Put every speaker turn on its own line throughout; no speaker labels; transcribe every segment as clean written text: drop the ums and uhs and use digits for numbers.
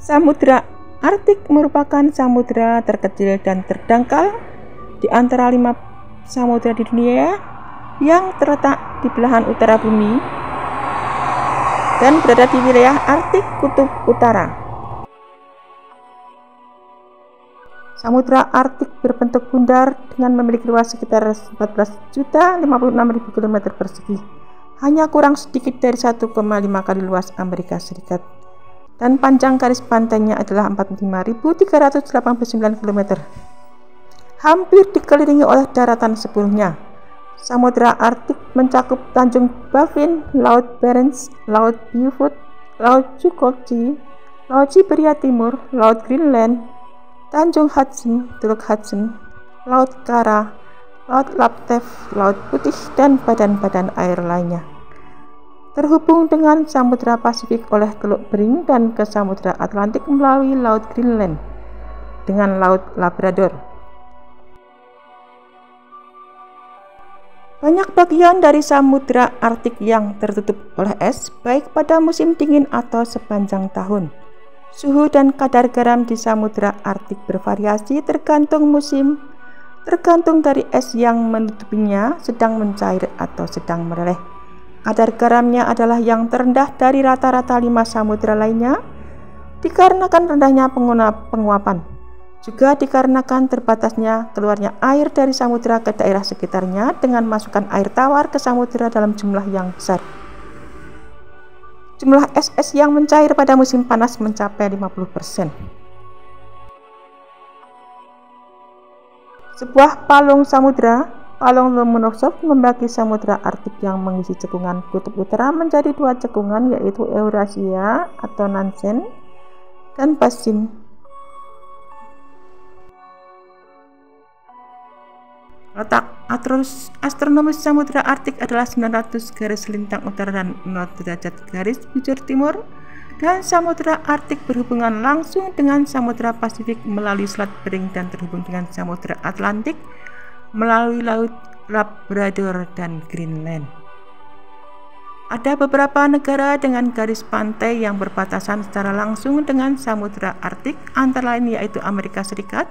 Samudra Arktik merupakan samudra terkecil dan terdangkal di antara 5 samudra di dunia yang terletak di belahan utara bumi dan berada di wilayah Arktik Kutub Utara. Samudra Arktik berbentuk bundar dengan memiliki luas sekitar 14.056.000 km persegi, hanya kurang sedikit dari 1,5 kali luas Amerika Serikat, dan panjang garis pantainya adalah 45.389 km. Hampir dikelilingi oleh daratan sepuluhnya. Samudra Arktik mencakup Tanjung Baffin, Laut Barents, Laut Beaufort, Laut Chukotski, Laut Siberia Timur, Laut Greenland, Tanjung Hudson, Teluk Hudson, Laut Kara, Laut Laptev, Laut Putih, dan badan-badan air lainnya. Terhubung dengan Samudra Pasifik oleh Teluk Bering dan ke Samudra Atlantik melalui Laut Greenland dengan Laut Labrador. Banyak bagian dari Samudra Arktik yang tertutup oleh es, baik pada musim dingin atau sepanjang tahun. Suhu dan kadar garam di Samudra Arktik bervariasi tergantung musim, tergantung dari es yang menutupinya sedang mencair atau sedang meleleh. Kadar garamnya adalah yang terendah dari rata-rata 5 samudra lainnya, dikarenakan rendahnya penguapan. Juga dikarenakan terbatasnya keluarnya air dari samudra ke daerah sekitarnya dengan masukan air tawar ke samudra dalam jumlah yang besar. Jumlah es yang mencair pada musim panas mencapai 50%. Sebuah palung samudra, palung Lomonosov, membagi Samudra Arktik yang mengisi cekungan Kutub Utara menjadi 2 cekungan, yaitu Eurasia atau Nansen dan Basin. Letak astronomis Samudra Arktik adalah 900 garis lintang utara dan 0 derajat garis bujur timur, dan Samudra Arktik berhubungan langsung dengan Samudra Pasifik melalui Selat Bering dan terhubung dengan Samudra Atlantik melalui Laut Labrador dan Greenland. Ada beberapa negara dengan garis pantai yang berbatasan secara langsung dengan Samudra Arktik, antara lain yaitu Amerika Serikat,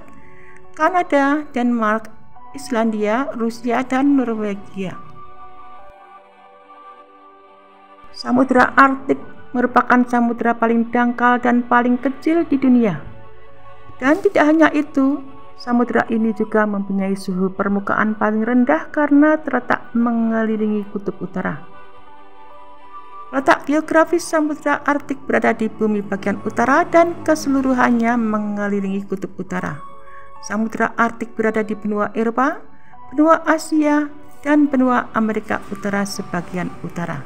Kanada, Denmark, Islandia, Rusia, dan Norwegia. Samudra Arktik merupakan samudra paling dangkal dan paling kecil di dunia. Dan tidak hanya itu, samudra ini juga mempunyai suhu permukaan paling rendah karena terletak mengelilingi Kutub Utara. Letak geografis Samudra Arktik berada di bumi bagian utara dan keseluruhannya mengelilingi Kutub Utara. Samudra Arktik berada di benua Eropa, benua Asia, dan benua Amerika Utara sebagian utara.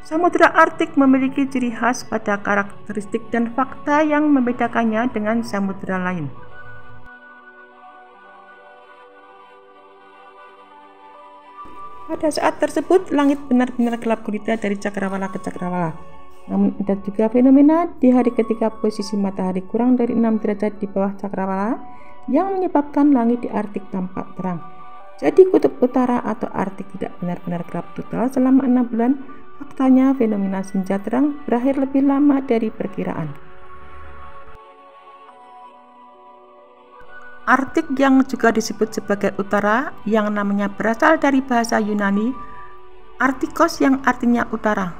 Samudra Arktik memiliki ciri khas pada karakteristik dan fakta yang membedakannya dengan samudra lain. Pada saat tersebut, langit benar-benar gelap gulita dari cakrawala ke cakrawala. Namun ada juga fenomena di hari ketika posisi matahari kurang dari 6 derajat di bawah cakrawala yang menyebabkan langit di Arktik tampak terang. Jadi Kutub Utara atau Arktik tidak benar-benar gelap total selama 6 bulan. Faktanya fenomena senja terang berakhir lebih lama dari perkiraan. Arktik yang juga disebut sebagai utara, yang namanya berasal dari bahasa Yunani Arktikos yang artinya utara.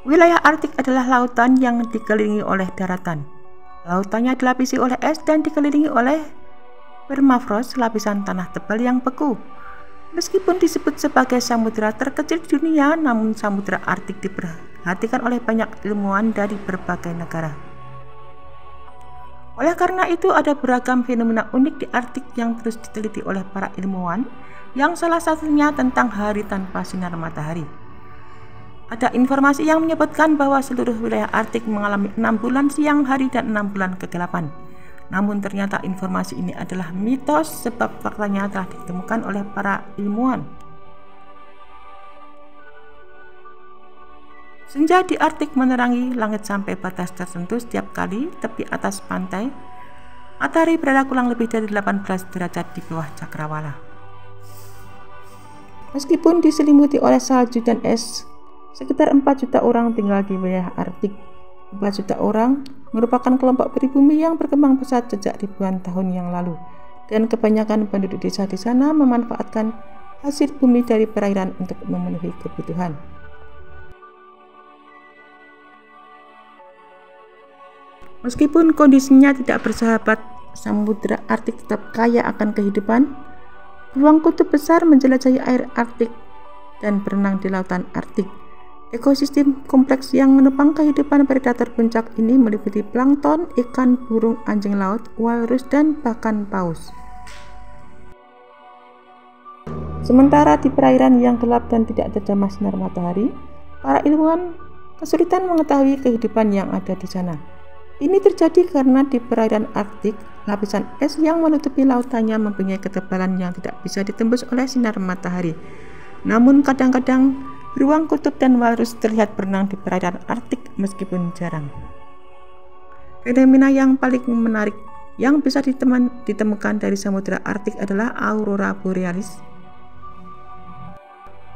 Wilayah Arktik adalah lautan yang dikelilingi oleh daratan. Lautannya dilapisi oleh es dan dikelilingi oleh permafrost, lapisan tanah tebal yang beku. Meskipun disebut sebagai samudra terkecil di dunia, namun Samudra Arktik diperhatikan oleh banyak ilmuwan dari berbagai negara. Oleh karena itu, ada beragam fenomena unik di Arktik yang terus diteliti oleh para ilmuwan, yang salah satunya tentang hari tanpa sinar matahari. Ada informasi yang menyebutkan bahwa seluruh wilayah Arktik mengalami 6 bulan siang hari dan 6 bulan kegelapan. Namun ternyata informasi ini adalah mitos sebab faktanya telah ditemukan oleh para ilmuwan. Senja di Arktik menerangi langit sampai batas tertentu setiap kali tepi atas pantai. Matahari berada kurang lebih dari 18 derajat di bawah cakrawala. Meskipun diselimuti oleh salju dan es, Sekitar 4 juta orang tinggal di wilayah Arktik. 4 juta orang merupakan kelompok pribumi yang berkembang pesat sejak ribuan tahun yang lalu, dan kebanyakan penduduk desa di sana memanfaatkan hasil bumi dari perairan untuk memenuhi kebutuhan. Meskipun kondisinya tidak bersahabat, Samudra Arktik tetap kaya akan kehidupan. Beruang kutub besar menjelajahi air Arktik dan berenang di lautan Arktik. Ekosistem kompleks yang menopang kehidupan predator puncak ini meliputi plankton, ikan, burung, anjing laut, walrus, dan bahkan paus. Sementara di perairan yang gelap dan tidak terjamah sinar matahari, para ilmuwan kesulitan mengetahui kehidupan yang ada di sana. Ini terjadi karena di perairan Arktik, lapisan es yang menutupi lautannya mempunyai ketebalan yang tidak bisa ditembus oleh sinar matahari. Namun kadang-kadang beruang kutub dan walrus terlihat berenang di perairan Arktik meskipun jarang. Fenomena yang paling menarik yang bisa ditemukan dari Samudra Arktik adalah aurora borealis.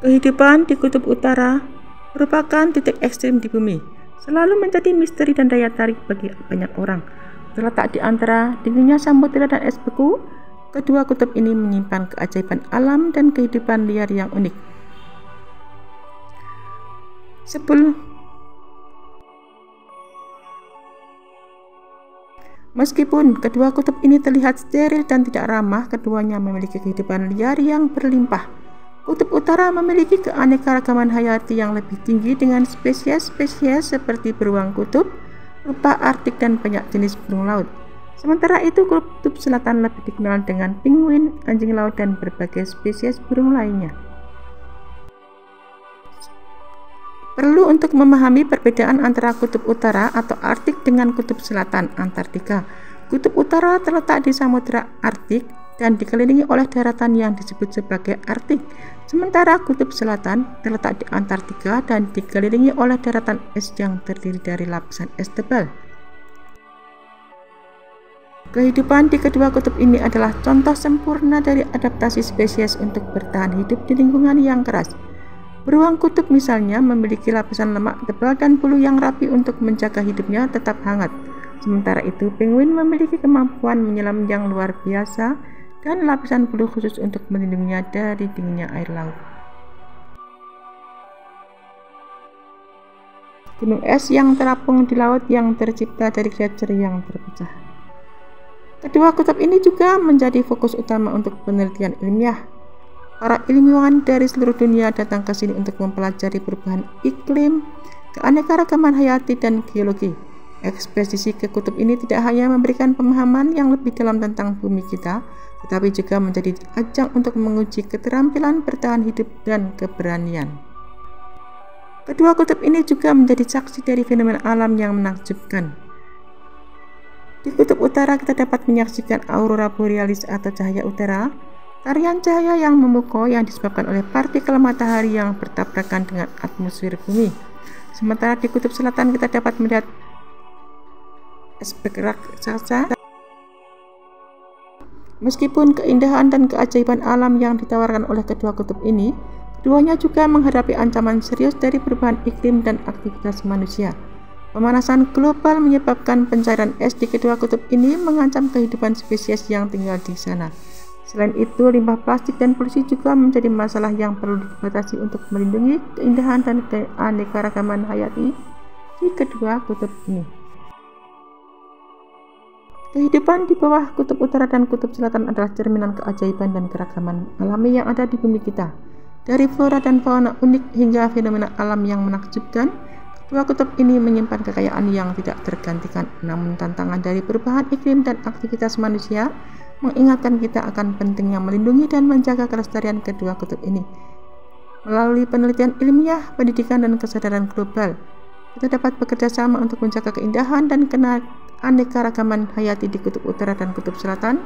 Kehidupan di kutub utara merupakan titik ekstrim di bumi, selalu menjadi misteri dan daya tarik bagi banyak orang. Terletak di antara dinginnya samudera dan es beku, kedua kutub ini menyimpan keajaiban alam dan kehidupan liar yang unik. Meskipun kedua kutub ini terlihat steril dan tidak ramah, keduanya memiliki kehidupan liar yang berlimpah. Kutub utara memiliki keanekaragaman hayati yang lebih tinggi dengan spesies-spesies seperti beruang kutub, rupa Arktik, dan banyak jenis burung laut. Sementara itu, kutub selatan lebih dikenal dengan penguin, anjing laut, dan berbagai spesies burung lainnya. Perlu untuk memahami perbedaan antara kutub utara atau Arktik dengan kutub selatan Antartika. Kutub utara terletak di Samudra Arktik dan dikelilingi oleh daratan yang disebut sebagai Arktik. Sementara kutub selatan terletak di Antartika dan dikelilingi oleh daratan es yang terdiri dari lapisan es tebal. Kehidupan di kedua kutub ini adalah contoh sempurna dari adaptasi spesies untuk bertahan hidup di lingkungan yang keras. Beruang kutub misalnya memiliki lapisan lemak tebal dan bulu yang rapi untuk menjaga hidupnya tetap hangat. Sementara itu, penguin memiliki kemampuan menyelam yang luar biasa dan lapisan bulu khusus untuk melindunginya dari dinginnya air laut. Gunung es yang terapung di laut yang tercipta dari gletser yang terpecah. Kedua kutub ini juga menjadi fokus utama untuk penelitian ilmiah. Para ilmuwan dari seluruh dunia datang ke sini untuk mempelajari perubahan iklim, keanekaragaman hayati, dan geologi. Ekspedisi ke kutub ini tidak hanya memberikan pemahaman yang lebih dalam tentang bumi kita, tetapi juga menjadi ajang untuk menguji keterampilan bertahan hidup dan keberanian. Kedua kutub ini juga menjadi saksi dari fenomena alam yang menakjubkan. Di kutub utara kita dapat menyaksikan aurora borealis atau cahaya utara, tarian cahaya yang memukau yang disebabkan oleh partikel matahari yang bertabrakan dengan atmosfer bumi. Sementara di kutub selatan kita dapat melihat aspek raksasa. Meskipun keindahan dan keajaiban alam yang ditawarkan oleh kedua kutub ini, keduanya juga menghadapi ancaman serius dari perubahan iklim dan aktivitas manusia. Pemanasan global menyebabkan pencairan es di kedua kutub ini mengancam kehidupan spesies yang tinggal di sana. Selain itu, limbah plastik dan polusi juga menjadi masalah yang perlu dibatasi untuk melindungi keindahan dan keanekaragaman hayati di kedua kutub ini. Kehidupan di bawah kutub utara dan kutub selatan adalah cerminan keajaiban dan keragaman alami yang ada di bumi kita. Dari flora dan fauna unik hingga fenomena alam yang menakjubkan, kedua kutub ini menyimpan kekayaan yang tidak tergantikan. Namun tantangan dari perubahan iklim dan aktivitas manusia mengingatkan kita akan pentingnya melindungi dan menjaga kelestarian kedua kutub ini. Melalui penelitian ilmiah, pendidikan, dan kesadaran global, kita dapat bekerja sama untuk menjaga keindahan dan keanekaragaman hayati di kutub utara dan kutub selatan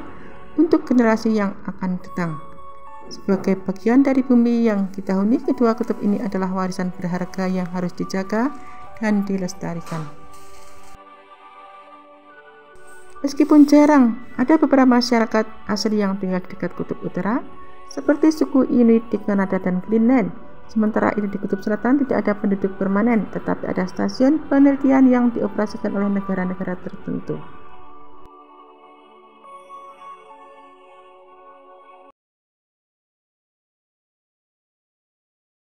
untuk generasi yang akan datang. Sebagai bagian dari bumi yang kita huni, kedua kutub ini adalah warisan berharga yang harus dijaga dan dilestarikan. Meskipun jarang, ada beberapa masyarakat asli yang tinggal di dekat kutub utara, seperti suku Inuit di Kanada dan Greenland. Sementara itu di Kutub Selatan tidak ada penduduk permanen, tetapi ada stasiun penelitian yang dioperasikan oleh negara-negara tertentu.